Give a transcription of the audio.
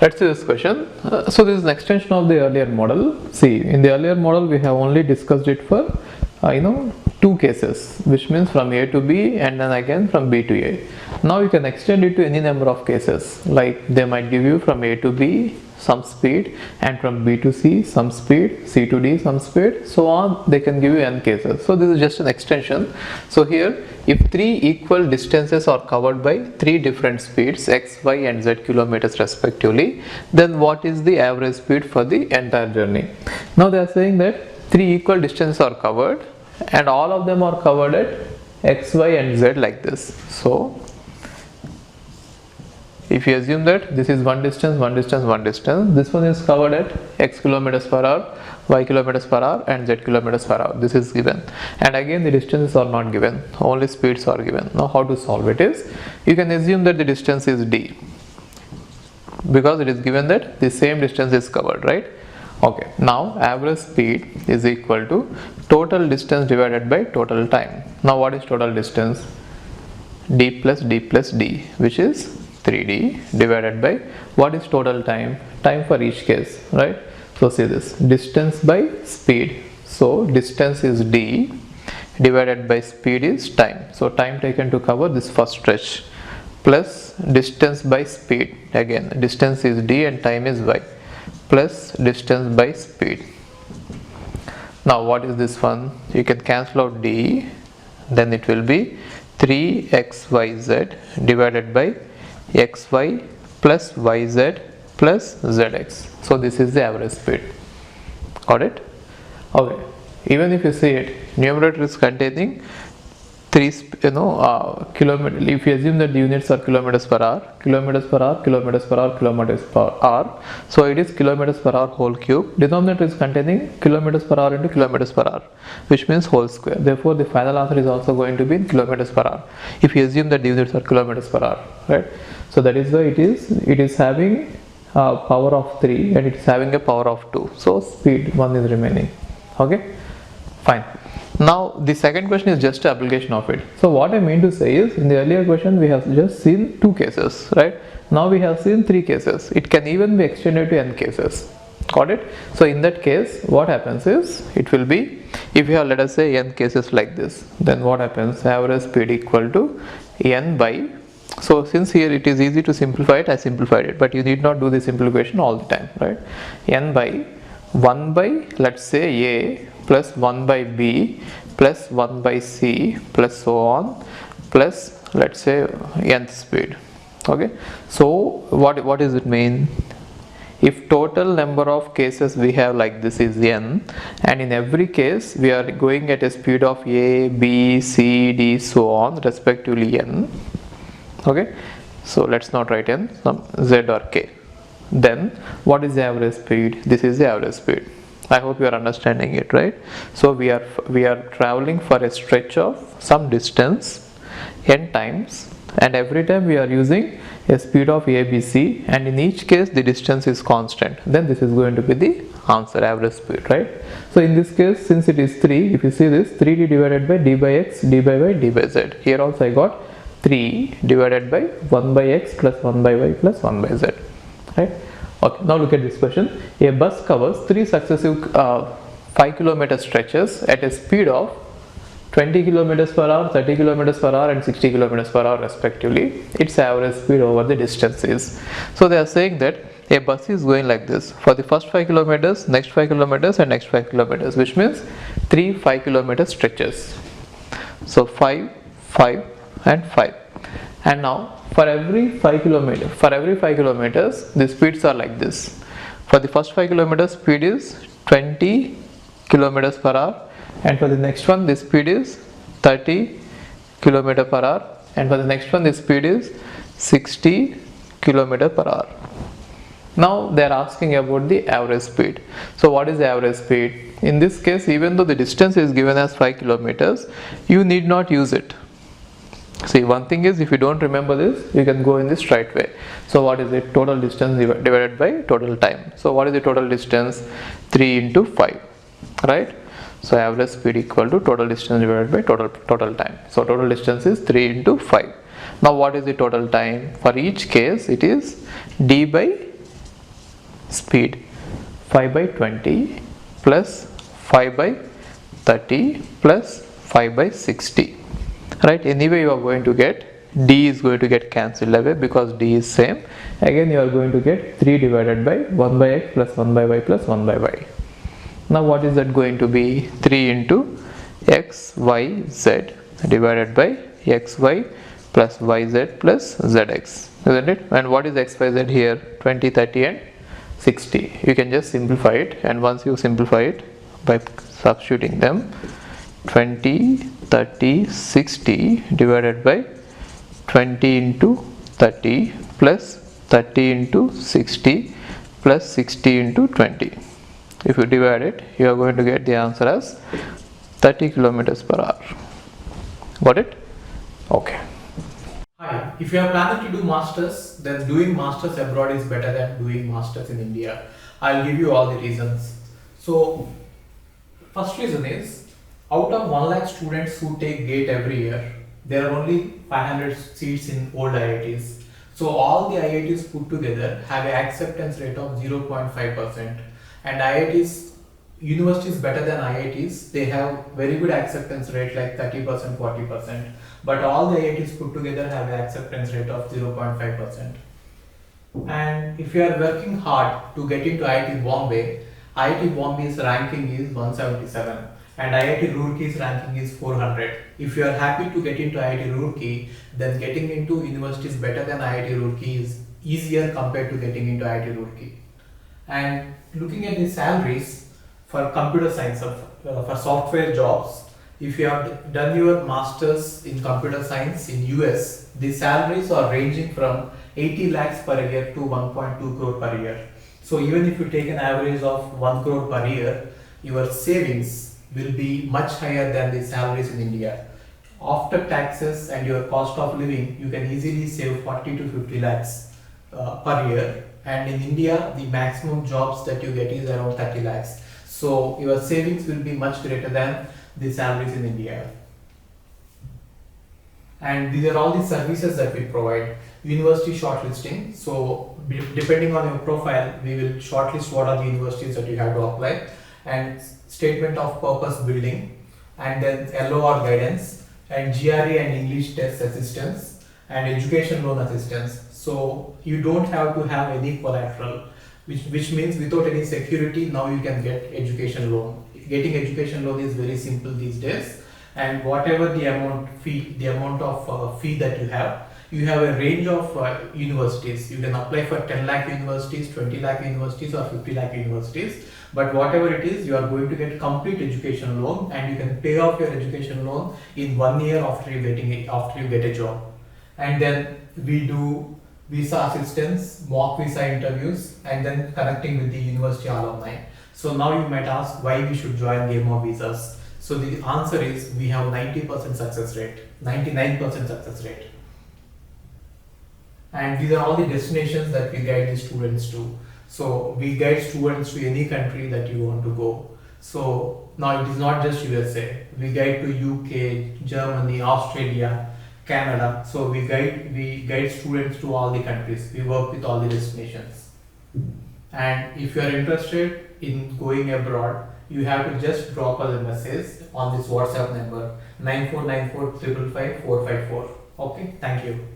Let's see this question. So this is an extension of the earlier model. See, in the earlier model we have only discussed it for two cases, which means from A to B and then again from B to A. Now you can extend it to any number of cases, like they might give you from A to B some speed, and from B to C some speed, C to D some speed, so on. They can give you n cases. So this is just an extension. So here, if three equal distances are covered by three different speeds x, y and z kilometers respectively, then what is the average speed for the entire journey? Now they are saying that three equal distances are covered and all of them are covered at x, y and z like this. So if you assume that this is one distance, one distance, one distance, this one is covered at x kilometers per hour, y kilometers per hour and z kilometers per hour. This is given, and again the distances are not given, only speeds are given. Now how to solve it is, you can assume that the distance is d, because it is given that the same distance is covered, right? Okay, now average speed is equal to total distance divided by total time. Now what is total distance? D plus d plus d, which is 3d, divided by what is total time? Time for each case, right? So see this, distance by speed. So distance is d, divided by speed is time. So time taken to cover this first stretch, plus distance by speed. Again, distance is d and time is y, plus distance by speed. Now what is this one? You can cancel out d, then it will be 3xyz divided by xy plus yz plus zx. So this is the average speed. Got it? Okay. Even if you see it, numerator is containing kilometer. If you assume that the units are kilometers per hour, kilometers per hour, kilometers per hour, kilometers per hour, so it is kilometers per hour whole cube. Denominator is containing kilometers per hour into kilometers per hour, which means whole square. Therefore the final answer is also going to be in kilometers per hour, if you assume that the units are kilometers per hour, right? So that is why it is having a power of 3 and it is having a power of 2. So speed 1 is remaining. Okay, fine. Now the second question is just an application of it. So what I mean to say is, in the earlier question we have just seen 2 cases, right? Now we have seen 3 cases. It can even be extended to n cases. Got it? So in that case, what happens is, it will be, if you have, let us say, n cases like this, then what happens? Average speed equal to n by, so since here it is easy to simplify it, I simplified it, but you need not do the simplification all the time, right? N by 1 by, let's say, a plus 1 by b plus 1 by c plus so on, plus let's say nth speed. Okay, so what does it mean? If total number of cases we have like this is n, and in every case we are going at a speed of a, b, c, d, so on, respectively n. Okay, so let's not write n, some z or k. Then what is the average speed? This is the average speed. I hope you are understanding it, right? So we are traveling for a stretch of some distance n times, and every time we are using a speed of a, b, c, and in each case the distance is constant. Then this is going to be the answer, average speed, right? So in this case, since it is 3, if you see this, 3d divided by d by x, d by y, d by z. Here also I got 3 divided by 1 by x plus 1 by y plus 1 by z, right? Okay, now look at this question. A bus covers 3 successive 5 kilometer stretches at a speed of 20 kilometers per hour, 30 kilometers per hour and 60 kilometers per hour respectively. Its average speed over the distance is. So they are saying that a bus is going like this for the first 5 kilometers, next 5 kilometers and next 5 kilometers, which means 3 5 kilometer stretches. So 5, 5 and 5. And now for every 5 kilometers the speeds are like this. For the first 5 kilometers speed is 20 kilometers per hour, and for the next one the speed is 30 kilometer per hour, and for the next one the speed is 60 kilometer per hour. Now they are asking about the average speed. So what is the average speed? In this case, even though the distance is given as 5 kilometers, you need not use it. See, one thing is, if you don't remember this, you can go in this right way. So what is it? Total distance divided by total time. So what is the total distance? 3 into 5, right? So average speed equal to total distance divided by total time. So total distance is 3 into 5. Now what is the total time? For each case it is d by speed 5 by 20 plus 5 by 30 plus 5 by 60, right? Anyway you are going to get d is going to get cancelled away because d is same. Again you are going to get 3 divided by 1 by x plus 1 by y plus 1 by y. Now what is that going to be? 3 into x y z divided by x y plus y z plus z x, isn't it? And what is x y z here? 20, 30 and 60. You can just simplify it, and once you simplify it by substituting them, 20, 30, 60 divided by 20 into 30 plus 30 into 60 plus 60 into 20. If you divide it, you are going to get the answer as 30 kilometers per hour. Got it? Okay. Hi, if you are planning to do masters, then doing masters abroad is better than doing masters in India. I'll give you all the reasons. So, first reason is, out of 1 lakh students who take GATE every year, there are only 500 seats in old IITs. So all the IITs put together have an acceptance rate of 0.5%, and IITs, universities better than IITs, they have very good acceptance rate like 30%, 40%, but all the IITs put together have an acceptance rate of 0.5%. And if you are working hard to get into IIT Bombay's ranking is 177 and IIT Roorkee's ranking is 400. If you are happy to get into IIT Roorkee, then getting into universities better than IIT Roorkee is easier compared to getting into IIT Roorkee. And looking at the salaries for computer science, for software jobs, if you have done your masters in computer science in US, the salaries are ranging from 80 lakhs per year to 1.2 crore per year. So even if you take an average of 1 crore per year, your savings will be much higher than the salaries in India. After taxes and your cost of living, you can easily save 40 to 50 lakhs per year. And in India, the maximum jobs that you get is around 30 lakhs. So your savings will be much greater than the salaries in India. And these are all the services that we provide. University shortlisting. So depending on your profile, we will shortlist what are the universities that you have to apply, and statement of purpose building, and then LOR guidance, and GRE and English test assistance, and education loan assistance. So you don't have to have any collateral, which means without any security, now you can get education loan. Getting education loan is very simple these days, and whatever the amount of fee that you have a range of universities. You can apply for 10 lakh universities, 20 lakh universities, or 50 lakh universities. But whatever it is, you are going to get complete education loan, and you can pay off your education loan in 1 year after you get a job. And then we do visa assistance, mock visa interviews, and then connecting with the university alumni. So now you might ask why we should join Game of Visas. So the answer is we have 90% success rate, 99% success rate. And these are all the destinations that we guide the students to. So we guide students to any country that you want to go. So now it is not just USA. We guide to UK, Germany, Australia, Canada. So we guide students to all the countries. We work with all the destinations. And if you are interested in going abroad, you have to just drop us a message on this WhatsApp number 9494 555 454. Okay, thank you.